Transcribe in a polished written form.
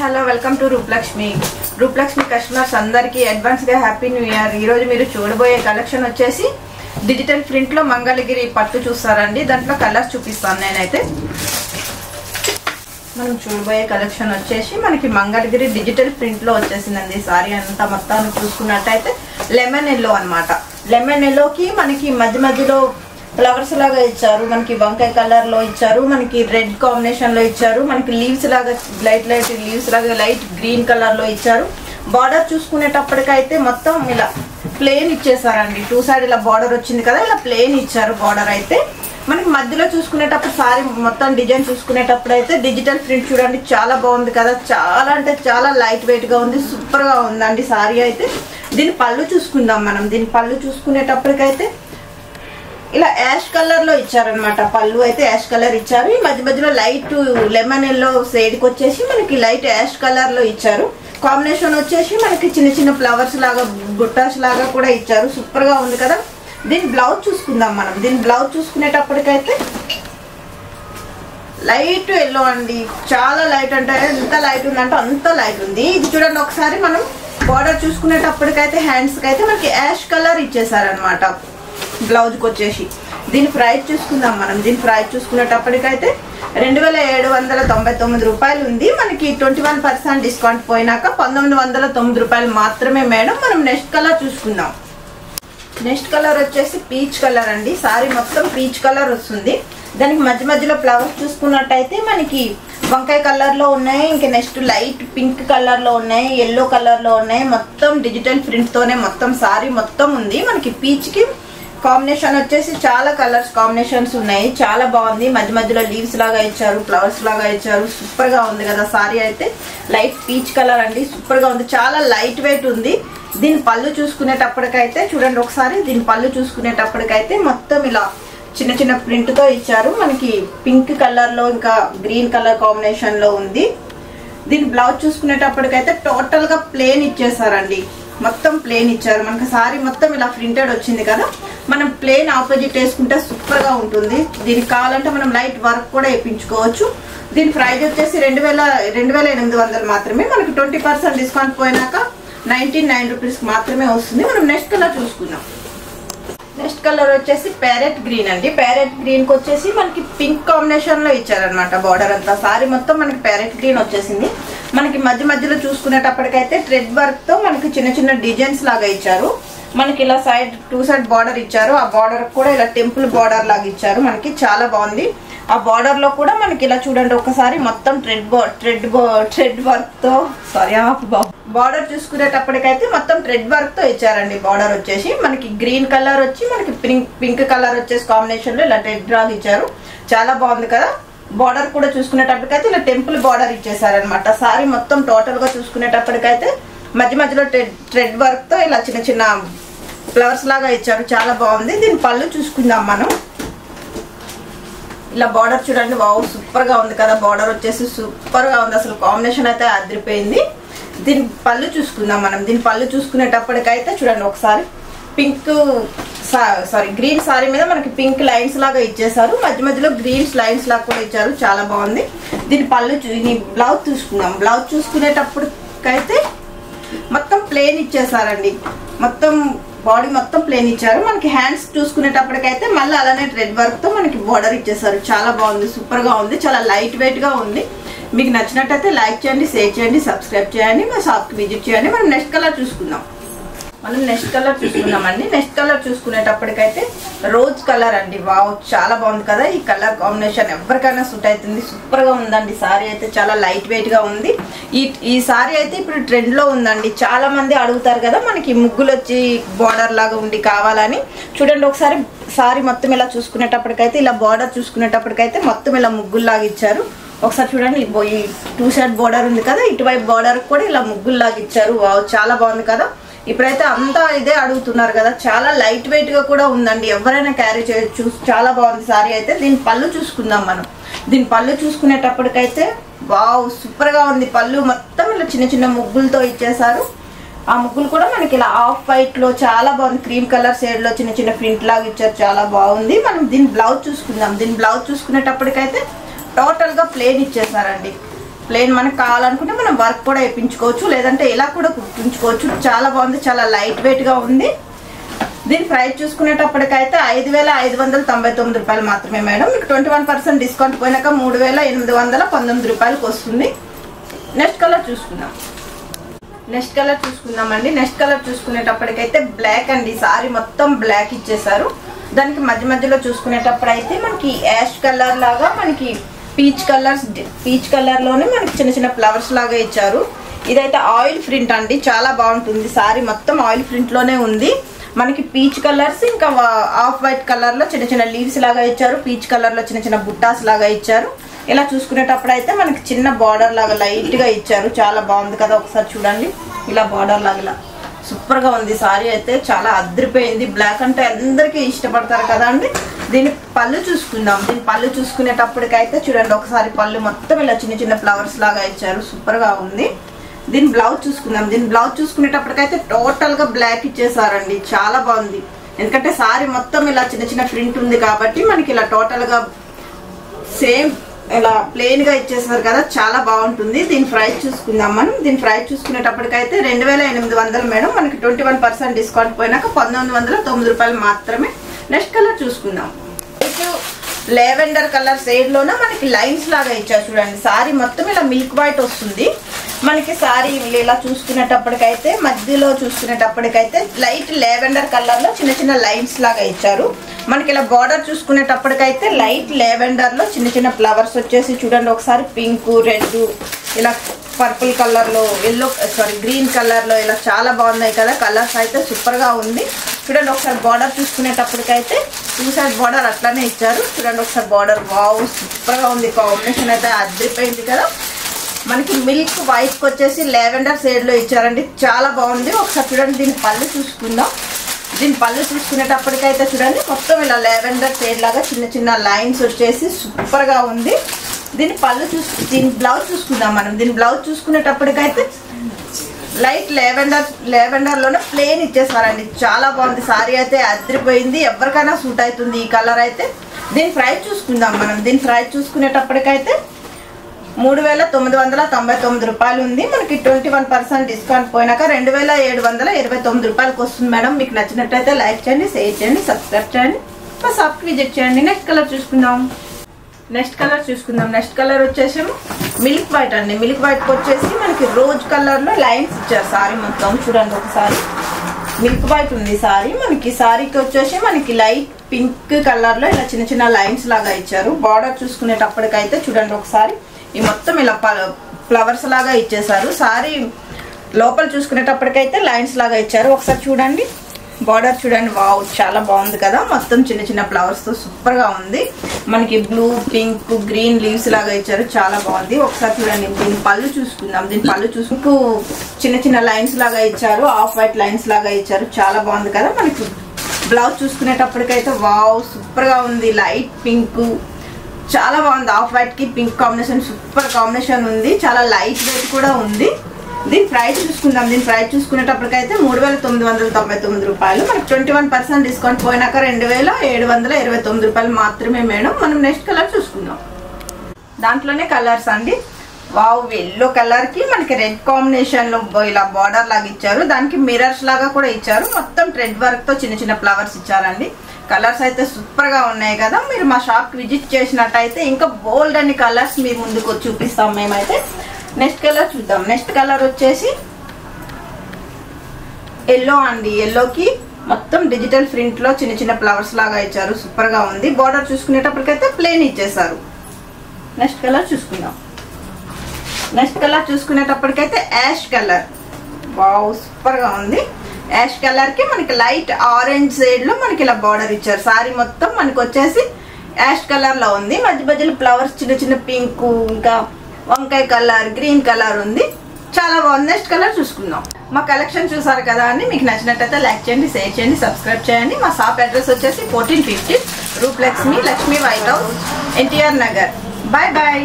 Hello welcome to Rupalakshmi customers అందరికీ advance గా happy new year. ఈ రోజు మీరు చూడబోయే కలెక్షన్ వచ్చేసి డిజిటల్ ప్రింట్ లో మంగళగిరి పట్టు చూస్తారండి. దాంట్లో కలర్స్ చూపిస్తాను నేనైతే. మనం చూడబోయే కలెక్షన్ వచ్చేసి మనకి మంగళగిరి డిజిటల్ ప్రింట్ లో వచ్చేసిందండి. సారీ అంతా మొత్తాన్ని చూసుకున్నట్టయితే లెమన్ ఎల్లో అన్నమాట. లెమన్ ఎల్లోకి మనకి మధ్యలో ఫ్లవర్స్ లాగా ఇచ్చారు, మనకి వంకాయ కలర్ లో ఇచ్చారు, మనకి రెడ్ కాంబినేషన్ లో ఇచ్చారు, మనకి లీవ్స్ లాగా లైట్ లీవ్స్ లాగా లైట్ గ్రీన్ కలర్ లో ఇచ్చారు. బార్డర్ చూసుకునేటప్పటికైతే మొత్తం ఇలా ప్లేన్ ఇచ్చేసారండి. టూ సైడ్ ఇలా బార్డర్ వచ్చింది కదా, ఇలా ప్లేన్ ఇచ్చారు బార్డర్ అయితే. మనకి మధ్యలో చూసుకునేటప్పుడు సారీ మొత్తం డిజైన్ చూసుకునేటప్పుడు అయితే డిజిటల్ ప్రింట్ చూడండి, చాలా బాగుంది కదా. చాలా అంటే చాలా లైట్ వెయిట్ గా ఉంది, సూపర్ గా ఉందండి సారీ అయితే. దీని పళ్ళు చూసుకుందాం మనం. దీని పళ్ళు చూసుకునేటప్పటికైతే ఇలా యాష్ కలర్ లో ఇచ్చారనమాట. పళ్ళు అయితే యాష్ కలర్ ఇచ్చారు. ఈ మధ్యలో లైట్ లెమన్ ఎల్లో షేడ్ కి వచ్చేసి మనకి లైట్ యాష్ కలర్ లో ఇచ్చారు. కాంబినేషన్ వచ్చేసి మనకి చిన్న ఫ్లవర్స్ లాగా బుట్టాస్ లాగా కూడా ఇచ్చారు. సూపర్ గా ఉంది కదా. దీని బ్లౌజ్ చూసుకుందాం మనం. దీని బ్లౌజ్ చూసుకునేటప్పటికైతే లైట్ ఎల్లో అండి, చాలా లైట్ అంటే ఎంత లైట్ ఉందంటే అంత లైట్ ఉంది. ఇది చూడండి ఒకసారి. మనం బార్డర్ చూసుకునేటప్పటికైతే హ్యాండ్స్ కి అయితే మనకి యాష్ కలర్ ఇచ్చేసారనమాట బ్లౌజ్ కి వచ్చేసి. దీని ప్రైస్ చూసుకుందాం మనం. దీని ప్రైస్ చూసుకునేటప్పటికైతే 2799 రూపాయలు ఉంది. మనకి 21% డిస్కౌంట్ పోయినాక 1909 రూపాయలు మాత్రమే మేడం. మనం నెక్స్ట్ కలర్ చూసుకుందాం. నెక్స్ట్ కలర్ వచ్చేసి పీచ్ కలర్ అండి. సారీ మొత్తం పీచ్ కలర్ వస్తుంది. దానికి మధ్యలో ఫ్లవర్స్ చూసుకున్నట్టయితే మనకి వంకాయ కలర్ లో ఉన్నాయి, ఇంకా నెక్స్ట్ లైట్ పింక్ కలర్ లో ఉన్నాయి, ఎల్లో కలర్ లో ఉన్నాయి. మొత్తం డిజిటల్ ప్రింట్ తోనే మొత్తం సారీ మొత్తం ఉంది. మనకి పీచ్ కి కాంబినేషన్ వచ్చేసి చాలా కలర్స్ కాంబినేషన్స్ ఉన్నాయి, చాలా బాగుంది. మధ్యలో లీవ్స్ లాగా ఇచ్చారు, ఫ్లవర్స్ లాగా ఇచ్చారు. సూపర్ గా ఉంది కదా సారీ అయితే. లైట్ పీచ్ కలర్ అండి, సూపర్ గా ఉంది, చాలా లైట్ వెయిట్ ఉంది. దీని పళ్ళు చూసుకునేటప్పటికైతే చూడండి ఒకసారి. దీని పళ్ళు చూసుకునేటప్పటికైతే మొత్తం ఇలా చిన్న ప్రింట్ తో ఇచ్చారు. మనకి పింక్ కలర్ లో ఇంకా గ్రీన్ కలర్ కాంబినేషన్ లో ఉంది. దీని బ్లౌజ్ చూసుకునేటప్పటికైతే టోటల్ గా ప్లేన్ ఇచ్చేసారండి. మొత్తం ప్లేన్ ఇచ్చారు. మనకి సారీ మొత్తం ఇలా ప్రింటెడ్ వచ్చింది కదా, మనం ప్లేన్ ఆపోజిట్ వేసుకుంటే సూపర్ గా ఉంటుంది. దీనికి కావాలంటే మనం లైట్ వర్క్ కూడా వేయించుకోవచ్చు. దీని ప్రైస్ వచ్చేసి 2800 మాత్రమే. మనకి 20% డిస్కౌంట్ పోయినాక 99 రూపీస్ మాత్రమే వస్తుంది. మనం నెక్స్ట్ కలర్ చూసుకుందాం. నెక్స్ట్ కలర్ వచ్చేసి ప్యారెట్ గ్రీన్ అండి. ప్యారెట్ గ్రీన్ కి వచ్చేసి మనకి పింక్ కాంబినేషన్ లో ఇచ్చారనమాట బార్డర్ అంతా. సారీ మొత్తం మనకి ప్యారెట్ గ్రీన్ వచ్చేసింది. మనకి మధ్యలో చూసుకునేటప్పటికైతే థ్రెడ్ వర్క్ తో మనకి చిన్న డిజైన్స్ లాగా ఇచ్చారు. మనకి ఇలా టూ సైడ్ బార్డర్ ఇచ్చారు. ఆ బార్డర్ కూడా ఇలా టెంపుల్ బార్డర్ లాగా ఇచ్చారు. మనకి చాలా బాగుంది. ఆ బార్డర్ లో కూడా మనకి ఇలా చూడండి ఒకసారి మొత్తం థ్రెడ్ వర్క్ తో బార్డర్ చూసుకునేటప్పటికైతే మొత్తం థ్రెడ్ వర్క్ తో ఇచ్చారండి. బార్డర్ వచ్చేసి మనకి గ్రీన్ కలర్ వచ్చి మనకి పింక్ కలర్ వచ్చేసి కాంబినేషన్ లో ఇలా థ్రెడ్ లాగా ఇచ్చారు. చాలా బాగుంది కదా. బార్డర్ కూడా చూసుకునేటప్పటికైతే ఇలా టెంపుల్ బార్డర్ ఇచ్చేసారనమాట. సారీ మొత్తం టోటల్ గా చూసుకునేటప్పటికైతే మధ్యలో థ్రెడ్ వర్క్ తో ఇలా చిన్న ఫ్లవర్స్ లాగా ఇచ్చారు. చాలా బాగుంది. దీని పళ్ళు చూసుకుందాం మనం. ఇలా బార్డర్ చూడండి, వావ్ సూపర్ గా ఉంది కదా. బార్డర్ వచ్చేసి సూపర్ గా ఉంది, అసలు కాంబినేషన్ అయితే అదిరిపోయింది. దీని పళ్ళు చూసుకుందాం మనం. దీని పళ్ళు చూసుకునేటప్పటికైతే చూడండి ఒకసారి. గ్రీన్ సారీ మీద మనకి పింక్ లైన్స్ లాగా ఇచ్చేసారు. మధ్యలో గ్రీన్ లైన్స్ లాగా కూడా ఇచ్చారు. చాలా బాగుంది. దీని పళ్ళు బ్లౌజ్ చూసుకుందాం. బ్లౌజ్ చూసుకునేటప్పటికైతే మొత్తం ప్లేన్ ఇచ్చేసారండి. మొత్తం బాడీ మొత్తం ప్లేన్ ఇచ్చారు. మనకి హ్యాండ్స్ చూసుకునేటప్పటికైతే మళ్ళీ అలానే థ్రెడ్ వర్క్ తో మనకి బార్డర్ ఇచ్చేసారు. చాలా బాగుంది, సూపర్ గా ఉంది, చాలా లైట్ వెయిట్ గా ఉంది. మీకు నచ్చినట్టయితే లైక్ చేయండి, షేర్ చేయండి, సబ్స్క్రైబ్ చేయండి, మా షాప్ కి విజిట్ చేయండి. మనం నెక్స్ట్ కలర్ చూసుకుందాం. నెక్స్ట్ కలర్ చూసుకునేటప్పటికైతే రోజ్ కలర్ అండి. వావ్ చాలా బాగుంది కదా. ఈ కలర్ కాంబినేషన్ ఎవరికైనా సూట్ అవుతుంది. సూపర్ గా ఉందండి. సారీ అయితే చాలా లైట్ వెయిట్ గా ఉంది. ఈ సారీ అయితే ఇప్పుడు ట్రెండ్ లో ఉందండి. చాలా మంది అడుగుతారు కదా మనకి ముగ్గులు వచ్చి బార్డర్ లాగా ఉండి కావాలని. చూడండి ఒకసారి. సారీ మొత్తం ఇలా చూసుకునేటప్పటికైతే ఇలా బార్డర్ చూసుకునేటప్పటికైతే మొత్తం ఇలా ముగ్గుల్లాగా ఇచ్చారు. ఒకసారి చూడండి. ఈ టూ సైడ్ బార్డర్ ఉంది కదా, ఇటువైపు బార్డర్ కూడా ఇలా ముగ్గుల్లాగా ఇచ్చారు. వావ్ చాలా బాగుంది కదా. ఇప్పుడైతే అంతా ఇదే అడుగుతున్నారు కదా. చాలా లైట్ వెయిట్ గా కూడా ఉందండి, ఎవరైనా క్యారీ చేయొచ్చు. చాలా బాగుంది సారీ అయితే. దీని పళ్ళు చూసుకుందాం మనం. దీని పళ్ళు చూసుకునేటప్పటికైతే వావ్ సూపర్ గా ఉంది. పళ్ళు మొత్తం ఇలా చిన్న ముగ్గులతో ఇచ్చేసారు. ఆ ముగ్గులు కూడా మనకి ఇలా ఆఫ్ వైట్ లో చాలా బాగుంది. క్రీమ్ కలర్ షేడ్ లో చిన్న ప్రింట్ లాగా ఇచ్చారు. చాలా బాగుంది. మనం దీని బ్లౌజ్ చూసుకుందాం. దీని బ్లౌజ్ చూసుకునేటప్పటికైతే టోటల్ గా ప్లేన్ ఇచ్చేసారండి. ప్లెయిన్ మనకు కావాలనుకుంటే మనం వర్క్ కూడా వేయించుకోవచ్చు, లేదంటే ఇలా కూడా కుట్టించుకోవచ్చు. చాలా బాగుంది, చాలా లైట్ వెయిట్ గా ఉంది. దీని ప్రైస్ చూసుకునేటప్పటికైతే 5,599 రూపాయలు మాత్రమే మేడం. మీకు 21% డిస్కౌంట్ పోయినాక 3,819 రూపాయలకు వస్తుంది. నెక్స్ట్ కలర్ చూసుకుందాం. నెక్స్ట్ కలర్ చూసుకుందామండి. నెక్స్ట్ కలర్ చూసుకునేటప్పటికైతే బ్లాక్ అండి. సారీ మొత్తం బ్లాక్ ఇచ్చేసారు. దానికి మధ్య మధ్యలో చూసుకునేటప్పుడు అయితే మనకి యాష్ కలర్ లాగా మనకి పీచ్ కలర్ లోనే మనకి చిన్న చిన్న ఫ్లవర్స్ లాగా ఇచ్చారు. ఇదైతే ఆయిల్ ప్రింట్ అండి, చాలా బాగుంటుంది. సారీ మొత్తం ఆయిల్ ప్రింట్ లోనే ఉంది. మనకి పీచ్ కలర్స్ ఇంకా ఆఫ్ వైట్ కలర్ లో చిన్న చిన్న లీవ్స్ లాగా ఇచ్చారు. పీచ్ కలర్ లో చిన్న చిన్న బుట్టాస్ లాగా ఇచ్చారు. ఇలా చూసుకునేటప్పుడు అయితే మనకి చిన్న బార్డర్ లాగా లైట్ గా ఇచ్చారు. చాలా బాగుంది కదా, ఒకసారి చూడండి. ఇలా బార్డర్ లాగా ఇలా సూపర్ గా ఉంది. సారీ అయితే చాలా అదిరిపోయింది. బ్లాక్ అంటే అందరికీ ఇష్టపడతారు కదా అండి. దీని పళ్ళు చూసుకుందాం. దీని పళ్ళు చూసుకునేటప్పటికైతే చూడండి ఒకసారి, పళ్ళు మొత్తం ఇలా చిన్న చిన్న ఫ్లవర్స్ లాగా ఇచ్చారు. సూపర్ గా ఉంది. దీని బ్లౌజ్ చూసుకుందాం. దీని బ్లౌజ్ చూసుకునేటప్పటికైతే టోటల్ గా బ్లాక్ ఇచ్చేసారండి. చాలా బాగుంది, ఎందుకంటే సారీ మొత్తం ఇలా చిన్న చిన్న ప్రింట్ ఉంది కాబట్టి మనకి ఇలా టోటల్ గా సేమ్ ఇలా ప్లెయిన్ గా ఇచ్చేసారు కదా, చాలా బాగుంటుంది. దీని ప్రైస్ చూసుకుందాం మనం. దీని ప్రైస్ చూసుకునేటప్పటికైతే 2,800 మేడం. మనకి 21% డిస్కౌంట్ పోయినాక 1,909 రూపాయలు మాత్రమే. నెక్స్ట్ కలర్ చూసుకుందాం. లెవెండర్ కలర్ షేడ్ లోనే మనకి లైన్స్ లాగా ఇచ్చారు చూడండి. సారీ మొత్తం ఇలా మిల్క్ వైట్ వస్తుంది మనకి. సారీ ఇలా చూసుకునేటప్పటికైతే మధ్యలో చూసుకునేటప్పటికైతే లైట్ లెవెండర్ కలర్ లో చిన్న చిన్న లైన్స్ లాగా ఇచ్చారు. మనకి ఇలా బార్డర్ చూసుకునేటప్పటికైతే లైట్ లెవెండర్ లో చిన్న చిన్న ఫ్లవర్స్ వచ్చేసి చూడండి ఒకసారి, పింక్, రెడ్, ఇలా పర్పుల్ కలర్ లో, గ్రీన్ కలర్ లో ఇలా చాలా బాగున్నాయి కదా. కలర్స్ అయితే సూపర్ గా ఉంది. చూడండి ఒకసారి బార్డర్ చూసుకునేటప్పటికైతే 2 సైడ్ బార్డర్ అట్లానే ఇచ్చారు. చూడండి ఒకసారి బార్డర్, వావ్ సూపర్ గా ఉంది. కాంబినేషన్ అయితే అదిరిపోయింది కదా. మనకి మిల్క్ వైట్ కి వచ్చేసి లెవెండర్ షేడ్ లో ఇచ్చారండి, చాలా బాగుంది. ఒకసారి చూడండి దీని పళ్ళు చూసుకుందాం. దీని పళ్ళు చూసుకునేటప్పటికైతే చూడండి మొత్తం ఇలా లెవెండర్ షేడ్ లాగా చిన్న చిన్న లైన్స్ వచ్చేసి సూపర్ గా ఉంది. దీని పళ్ళు దీని బ్లౌజ్ చూసుకుందాం మనం. దీని బ్లౌజ్ చూసుకునేటప్పటికైతే లైట్ లెవెండర్ లోనే ప్లెయిన్ ఇచ్చేసారండి, చాలా బాగుంది. సారీ అయితే అదిరిపోయింది, ఎవరికైనా సూట్ అవుతుంది ఈ కలర్ అయితే. దీని ప్రైస్ చూసుకుందాం మనం. దీని ప్రైస్ చూసుకునేటప్పటికైతే 3,999 రూపాయలు ఉంది. మనకి 21% డిస్కౌంట్ పోయినాక 2,729 రూపాయలకు వస్తుంది మేడం. మీకు నచ్చినట్టయితే లైక్ చేయండి, షేర్ చేయండి, సబ్స్క్రైబ్ చేయండి, మా షాప్కి విజిట్ చేయండి. నెక్స్ట్ కలర్ చూసుకుందాం. నెక్స్ట్ కలర్ వచ్చేసేమో మిల్క్ వైట్ అండి. మిల్క్ వైట్ వచ్చేసి మనకి రోజ్ కలర్ లో లైన్స్ ఇచ్చారు. సారీ మొత్తం చూడండి ఒకసారి, మిల్క్ వైట్ ఉంది సారీ. మనకి సారీకి వచ్చేసి మనకి లైట్ పింక్ కలర్ లో ఇలా చిన్న చిన్న లైన్స్ లాగా ఇచ్చారు. బార్డర్ చూసుకునేటప్పటికైతే చూడండి ఒకసారి, ఈ మొత్తం ఇలా ఫ్లవర్స్ లాగా ఇచ్చేసారు. సారీ లోపల చూసుకునేటప్పటికైతే లైన్స్ లాగా ఇచ్చారు. ఒకసారి చూడండి బార్డర్ చూడండి, వావ్ చాలా బాగుంది కదా. మొత్తం చిన్న చిన్న ఫ్లవర్స్ తో సూపర్ గా ఉంది. మనకి బ్లూ, పింక్, గ్రీన్ లీవ్స్ లాగా ఇచ్చారు, చాలా బాగుంది. ఒకసారి చూడండి దీని పళ్ళు చూసుకుందాం. దీని పళ్ళు చూసుకు చిన్న చిన్న లైన్స్ లాగా ఇచ్చారు, ఆఫ్ వైట్ లైన్స్ లాగా ఇచ్చారు, చాలా బాగుంది కదా. మనకి బ్లౌజ్ చూసుకునేటప్పటికైతే వావ్ సూపర్ గా ఉంది. లైట్ పింక్, చాలా బాగుంది. ఆఫ్ వైట్ కి పింక్ కాంబినేషన్ సూపర్ కాంబినేషన్ ఉంది. చాలా లైట్ వెయిట్ కూడా ఉంది. దీని ప్రైస్ చూసుకుందాం. దీని ప్రైస్ చూసుకునేటప్పటికైతే 3,999 రూపాయలు. మనకి 21% డిస్కౌంట్ పోయినాక 2,729 రూపాయలు మాత్రమే మేడం. మనం నెక్స్ట్ కలర్ చూసుకుందాం. దాంట్లోనే కలర్స్ అండి. వావ్ ఎల్లో కలర్ కి మనకి రెడ్ కాంబినేషన్ లో ఇలా బార్డర్ లాగా ఇచ్చారు. దానికి మిర్రర్స్ లాగా కూడా ఇచ్చారు. మొత్తం థ్రెడ్ వర్క్ తో చిన్న చిన్న ఫ్లవర్స్ ఇచ్చారండి. కలర్స్ అయితే సూపర్ గా ఉన్నాయి కదా. మీరు మా షాప్ కి విజిట్ చేసినట్టయితే ఇంకా బోల్డ్ అన్ని కలర్స్ మీ ముందుకు చూపిస్తాం మేమైతే. నెక్స్ట్ కలర్ చూద్దాం. నెక్స్ట్ కలర్ వచ్చేసి ఎల్లో అండి. ఎల్లోకి మొత్తం డిజిటల్ ప్రింట్ లో చిన్న చిన్న ఫ్లవర్స్ లాగా ఇచ్చారు, సూపర్ గా ఉంది. బార్డర్ చూసుకునేటప్పటికైతే ప్లెయిన్ ఇచ్చేసారు. నెక్స్ట్ కలర్ చూసుకుందాం. నెక్స్ట్ కలర్ చూసుకునేటప్పటికైతే యాష్ కలర్, వావ్ సూపర్ గా ఉంది. యాష్ కలర్ కి మనకి లైట్ ఆరెంజ్ షేడ్ లో మనకి ఇలా బార్డర్ ఇచ్చారు. సారీ మొత్తం మనకి వచ్చేసి యాష్ కలర్ లో ఉంది. మధ్య మధ్యలో ఫ్లవర్స్ చిన్న చిన్న పింక్, ఇంకా వంకాయ కలర్, గ్రీన్ కలర్ ఉంది, చాలా బాగుంది. నెక్స్ట్ కలర్ చూసుకుందాం. మా కలెక్షన్ చూసారు కదా అండి. మీకు నచ్చినట్టయితే లైక్ చేయండి, షేర్ చేయండి, సబ్స్క్రైబ్ చేయండి. మా షాప్ అడ్రస్ వచ్చేసి 1450 Roop Lakshmi white house, NTR Nagar. Bye bye.